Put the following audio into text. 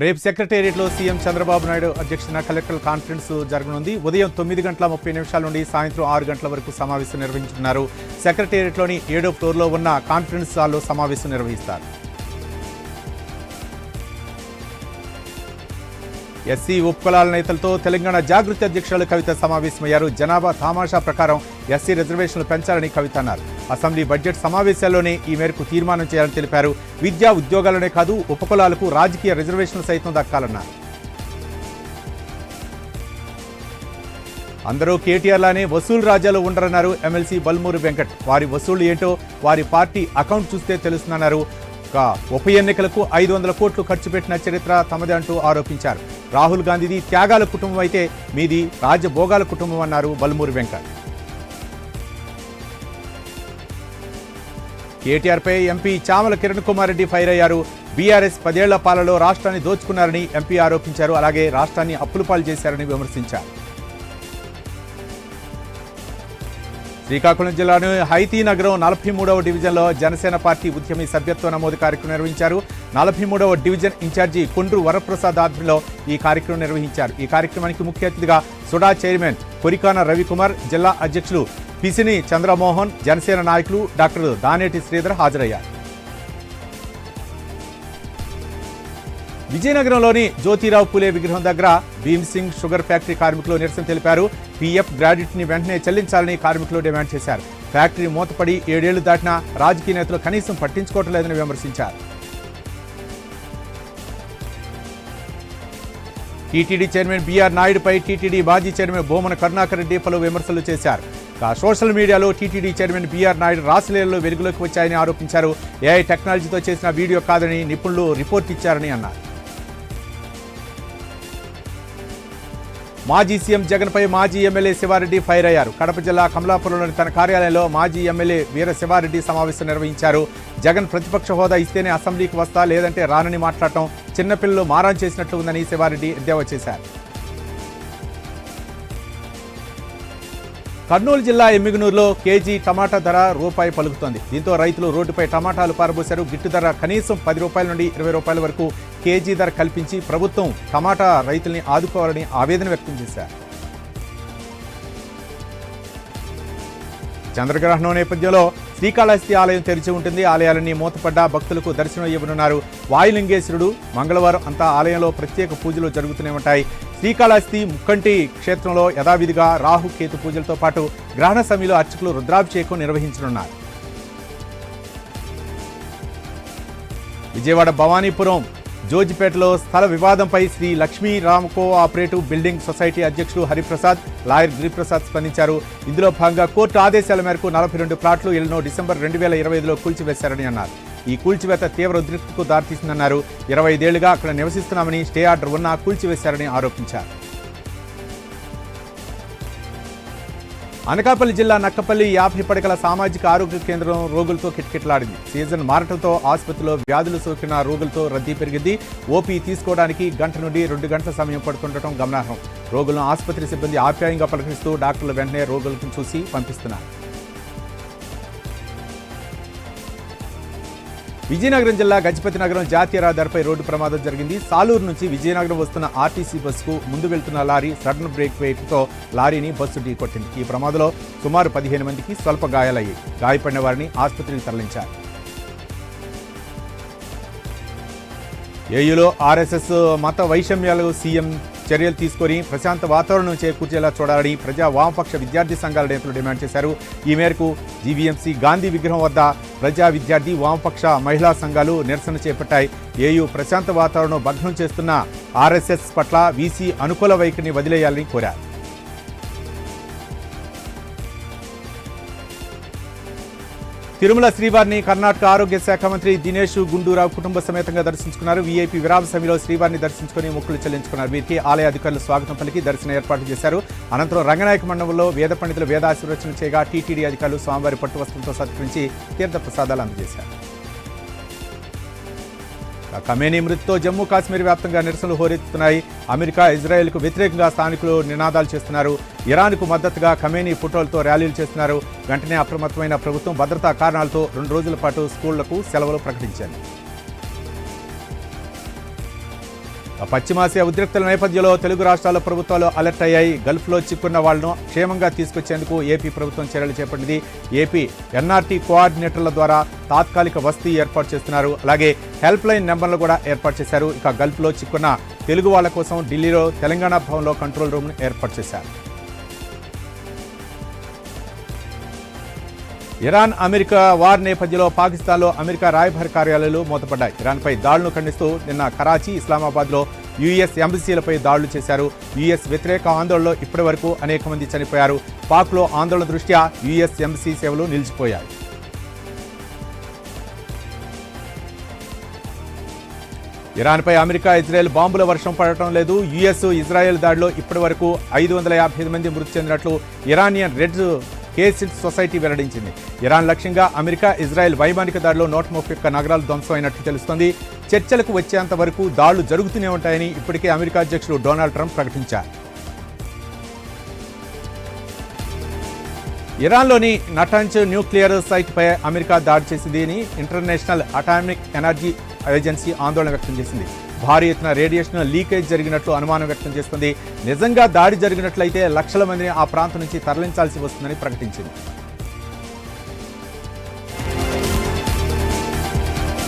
రేపు సెక్రటేరియట్లో సీఎం చంద్రబాబు నాయుడు అధ్యక్షతన కలెక్టర్ కాన్ఫరెన్స్ జరగనుంది. ఉదయం 9:30 నుండి సాయంత్రం 6 గంటల వరకు సమావేశం నిర్వహించనున్నారు. సెక్రటేరియట్లోని 7వ ఫ్లోర్లో ఉన్న కాన్ఫరెన్స్ హాల్లో సమావేశం నిర్వహిస్తారు. ఎస్సీ ఉపకులాల నేతలతో తెలంగాణ జాగృతి అధ్యక్షురాలు కవిత సమావేశమయ్యారు. జనాభా తామాషా ప్రకారం ఎస్సీ రిజర్వేషన్లు పెంచాలని కవిత అన్నారు. అసెంబ్లీ బడ్జెట్ సమావేశాల్లోనే ఈ మేరకు తీర్మానం చేయాలని తెలిపారు. విద్యా ఉద్యోగాలనే కాదు ఉపకులాలకు రాజకీయ రిజర్వేషన్లు సైతం దక్కాలన్నారు. అందరూ కేటీఆర్ లానే వసూలు రాజ్యాలు ఉండరన్నారు ఎమ్మెల్సీ బల్మూరి వెంకట్. వారి వసూళ్లు ఏంటో వారి పార్టీ అకౌంట్ చూస్తే తెలుస్తుందన్నారు. ఉప ఎన్నికలకు 500 కోట్లు ఖర్చు పెట్టిన చరిత్ర తమదే అంటూ ఆరోపించారు. రాహుల్ గాంధీది త్యాగాల కుటుంబం అయితే మీది రాజభోగాల కుటుంబం అన్నారు బల్మూరి వెంకట్. కేటీఆర్ పై ఎంపీ చామల కిరణ్ కుమార్ రెడ్డి ఫైర్ అయ్యారు. బీఆర్ఎస్ 10 ఏళ్ల పాలలో రాష్ట్రాన్ని దోచుకున్నారని ఎంపీ ఆరోపించారు. అలాగే రాష్ట్రాన్ని అప్పులపాలు చేశారని విమర్శించారు. శ్రీకాకుళం జిల్లాను హైతీ నగరం 43వ డివిజన్లో జనసేన పార్టీ ఉద్యమి సభ్యత్వ నమోదు కార్యక్రమం నిర్వహించారు. 43వ డివిజన్ ఇన్ఛార్జి కుండ్రు వరప్రసాద్ ఆధ్వర్యంలో ఈ కార్యక్రమం నిర్వహించారు. ఈ కార్యక్రమానికి ముఖ్య అతిథిగా సుడా చైర్మన్ కొరికాన రవికుమార్, జిల్లా అధ్యక్షులు పిసిని చంద్రమోహన్, జనసేన నాయకులు డాక్టర్ దానేటి శ్రీధర్ హాజరయ్యారు. విజయనగరంలోని జ్యోతిరావు పూలే విగ్రహం దగ్గర భీమ్సింగ్ షుగర్ ఫ్యాక్టరీ కార్మికులు నిరసన తెలిపారు. పీఎఫ్ గ్రాడ్యుటీని వెంటనే చెల్లించాలని కార్మికులు డిమాండ్ చేశారు. ఫ్యాక్టరీ మూతపడి 7 ఏళ్లు దాటినా రాజకీయ నేతలు కనీసం పట్టించుకోవటం లేదని విమర్శించారు. టీటీడీ చైర్మన్ బీఆర్ నాయుడుపై టీటీడీ మాజీ చైర్మన్ భూమన కరుణాకర్ రెడ్డి పలు విమర్శలు చేశారు. సోషల్ మీడియాలో టీటీడీ చైర్మన్ బీఆర్ నాయుడు రాసలీలలో వెలుగులోకి వచ్చాయని ఆరోపించారు. ఏఐ టెక్నాలజీతో చేసిన వీడియో కాదని నిపుణులు రిపోర్ట్ ఇచ్చారని అన్నారు. మాజీ సీఎం జగన్పై మాజీ ఎమ్మెల్యే శివారెడ్డి ఫైర్ అయ్యారు. కడప జిల్లా కమలాపురంలోని తన కార్యాలయంలో మాజీ ఎమ్మెల్యే వీర శివారెడ్డి సమావేశం నిర్వహించారు. జగన్ ప్రతిపక్ష హోదా ఇస్తేనే అసెంబ్లీకి వస్తా, లేదంటే రానని మాట్లాడటం చిన్నపిల్లలు మారాన్ చేసినట్లు ఉందని శివారెడ్డి ఎద్దేవా చేశారు. కర్నూలు జిల్లా ఎమ్మిగనూరులో కేజీ టమాటా ధర రూపాయి పలుకుతోంది. దీంతో రైతులు రోడ్డుపై టమాటాలు పారబోశారు. గిట్టు ధర కనీసం 10 రూపాయల నుండి 20 రూపాయల వరకు కేజీ ధర కల్పించి ప్రభుత్వం టమాటా రైతుల్ని ఆదుకోవాలని ఆవేదన వ్యక్తం చేశారు. చంద్రగ్రహణం నేపథ్యంలో శ్రీకాళహస్తి ఆలయం తెరిచి ఉంటుంది. ఆలయాలన్నీ మూతపడ్డా భక్తులకు దర్శనం ఇవ్వనున్నారు. వాయులింగేశ్వరుడు మంగళవారం అంతా ఆలయంలో ప్రత్యేక పూజలు జరుగుతూనే ఉంటాయి. శ్రీకాళహస్తి ముక్కంటి క్షేత్రంలో యథావిధిగా రాహు కేతు పూజలతో పాటు గ్రహణ సమయంలో అర్చకులు రుద్రాభిషేకం నిర్వహించనున్నారు. విజయవాడ భవానీపురం జోజిపేటలో స్థల వివాదంపై Sri Lakshmi Ram cooperative building society అధ్యక్షుడు హరిప్రసాద్, లాయర్ గిరిప్రసాద్ స్పందించారు. ఇందులో భాగంగా కోర్టు ఆదేశాల మేరకు 42 ప్లాట్లు ఎల్నో డిసెంబర్ 2025లో కూల్చివేశారని అన్నారు. ఈ కూల్చివేత తీవ్ర ఉద్రిక్తతకు దారితీసిందన్నారు. 25 ఏళ్లుగా అక్కడ నివసిస్తున్నామని స్టే ఆర్డర్ ఉన్నా కూల్చివేశారని ఆరోపించారు. అనకాపల్లి జిల్లా నక్కపల్లి 50 పడకల సామాజిక ఆరోగ్య కేంద్రం రోగులతో కిటకిటలాడింది. సీజన్ మారటంతో ఆసుపత్రిలో వ్యాధులు సోకిన రోగులతో రద్దీ పెరిగింది. ఓపీ తీసుకోవడానికి 1 నుండి 2 గంటల సమయం పడుతుండటం గమనార్హం. రోగులను ఆసుపత్రి సిబ్బంది ఆప్యాయంగా పలకరిస్తూ డాక్టర్లు వెంటనే రోగులను చూసి పంపిస్తున్నారు. విజయనగరం జిల్లా గజపతి నగరం జాతీయ రహదారిపై రోడ్డు ప్రమాదం జరిగింది. సాలూరు నుంచి విజయనగరం వస్తున్న ఆర్టీసీ బస్సుకు ముందు వెళ్తున్న లారీ సడన్ బ్రేక్ వేయడంతో లారీని బస్సు ఢీకొట్టింది. ఈ ప్రమాదంలో సుమారు 15 మందికి స్వల్ప గాయాలయ్యాయి. గాయపడిన వారిని ఆసుపత్రికి తరలించారు. ఏయూలో ఆర్ఎస్ఎస్ మత వైషమ్యాలు సీఎం చర్యలు తీసుకొని ప్రశాంత వాతావరణం చేకూర్చేలా చూడాలని ప్రజా వామపక్ష విద్యార్థి సంఘాల నేతలు డిమాండ్ చేశారు. ఈ మేరకు జీవీఎంసీ గాంధీ విగ్రహం వద్ద ప్రజా విద్యార్థి వామపక్ష మహిళా సంఘాలు నిరసన చేపట్టాయి. ఏయూ ప్రశాంత వాతావరణం భగ్నం చేస్తున్న ఆర్ఎస్ఎస్ పట్ల వీసీ అనుకూల వైఖరిని వదిలేయాలని కోరారు. తిరుమల శ్రీవారిని కర్ణాటక ఆరోగ్య శాఖ మంత్రి దినేష్ గుండూరావు కుటుంబ సమేతంగా దర్శించుకున్నారు. వీఐపీ విరామ సమయంలో శ్రీవారిని దర్శించుకుని మొక్కులు చెల్లించుకున్నారు. వీరికి ఆలయ అధికారులు స్వాగతం పలికి దర్శన ఏర్పాటు చేశారు. అనంతరం రంగనాయక మండపంలో వేద పండితులు వేదాశీర్వచన చేయగా టీటీడీ అధికారులు స్వామివారి పట్టు వస్త్రంతో సత్కరించి తీర్థ ప్రసాదాలు అందజేశారు. ఖమేనీ మృతితో జమ్మూ కాశ్మీర్ వ్యాప్తంగా నిరసనలు హోరెత్తుతున్నాయి. అమెరికా, ఇజ్రాయెల్కు వ్యతిరేకంగా స్థానికులు నినాదాలు చేస్తున్నారు. ఇరాన్కు మద్దతుగా ఖమేనీ ఫోటోలతో ర్యాలీలు చేస్తున్నారు. వెంటనే అప్రమత్తమైన ప్రభుత్వం భద్రతా కారణాలతో 2 రోజుల పాటు స్కూళ్లకు సెలవులు ప్రకటించింది. పశ్చిమాసియా ఉద్రిక్తల నేపథ్యంలో తెలుగు రాష్ట్రాల ప్రభుత్వాలు అలర్ట్ అయ్యాయి. గల్ఫ్లో చిక్కున్న వాళ్లను క్షేమంగా తీసుకొచ్చేందుకు ఏపీ ప్రభుత్వం చర్యలు చేపట్టింది. ఏపీ ఎన్ఆర్టీ కోఆర్డినేటర్ల ద్వారా తాత్కాలిక వసతి ఏర్పాటు చేస్తున్నారు. అలాగే హెల్ప్ లైన్ నెంబర్లు కూడా ఏర్పాటు చేశారు. ఇక గల్ఫ్లో చిక్కున్న తెలుగు వాళ్ల కోసం ఢిల్లీలో తెలంగాణ భవన్లో కంట్రోల్ రూమ్ను ఏర్పాటు చేశారు. ఇరాన్ అమెరికా వార్ నేపథ్యంలో పాకిస్తాన్లో అమెరికా రాయబార కార్యాలయాలు మూతపడ్డాయి. ఇరాన్పై దాడులను ఖండిస్తూ నిన్న కరాచీ, ఇస్లామాబాద్లో యుఎస్ ఎంబసీలపై దాడులు చేశారు. యుఎస్ వ్యతిరేక ఆందోళనలో ఇప్పటి వరకు అనేక మంది చనిపోయారు. పాక్లో ఆందోళన దృష్ట్యా యుఎస్ ఎంబసీ సేవలు నిలిచిపోయాయి. ఇరాన్పై అమెరికా, ఇజ్రాయెల్ బాంబుల వర్షం పడటం లేదు. యుఎస్, ఇజ్రాయెల్ దాడిలో ఇప్పటి వరకు 555 మంది మృతి చెందినట్లు ఇరానియన్ రెడ్ కేసిడ్ సొసైటీ వెల్లడించింది. ఇరాన్ లక్ష్యంగా అమెరికా, ఇజ్రాయెల్ వైమానిక దాడిలో 131 నగరాలు ధ్వంసం అయినట్లు తెలుస్తోంది. చర్చలకు వచ్చేంత వరకు దాడులు జరుగుతూనే ఉంటాయని ఇప్పటికే అమెరికా అధ్యక్షుడు డొనాల్డ్ ట్రంప్ ప్రకటించారు. ఇరాన్లోని నటాంజ్ న్యూక్లియర్ సైట్పై అమెరికా దాడి చేసింది అని ఇంటర్నేషనల్ అటామిక్ ఎనర్జీ ఏజెన్సీ ఆందోళన వ్యక్తం చేసింది. భారీ ఎత్తున రేడియేషన్ లీకేజ్ జరిగినట్లు అనుమానం వ్యక్తం చేస్తుంది. నిజంగా దాడి జరిగినట్లయితే లక్షల మందిని ఆ ప్రాంతం నుంచి తరలించాల్సి వస్తుందని ప్రకటించింది.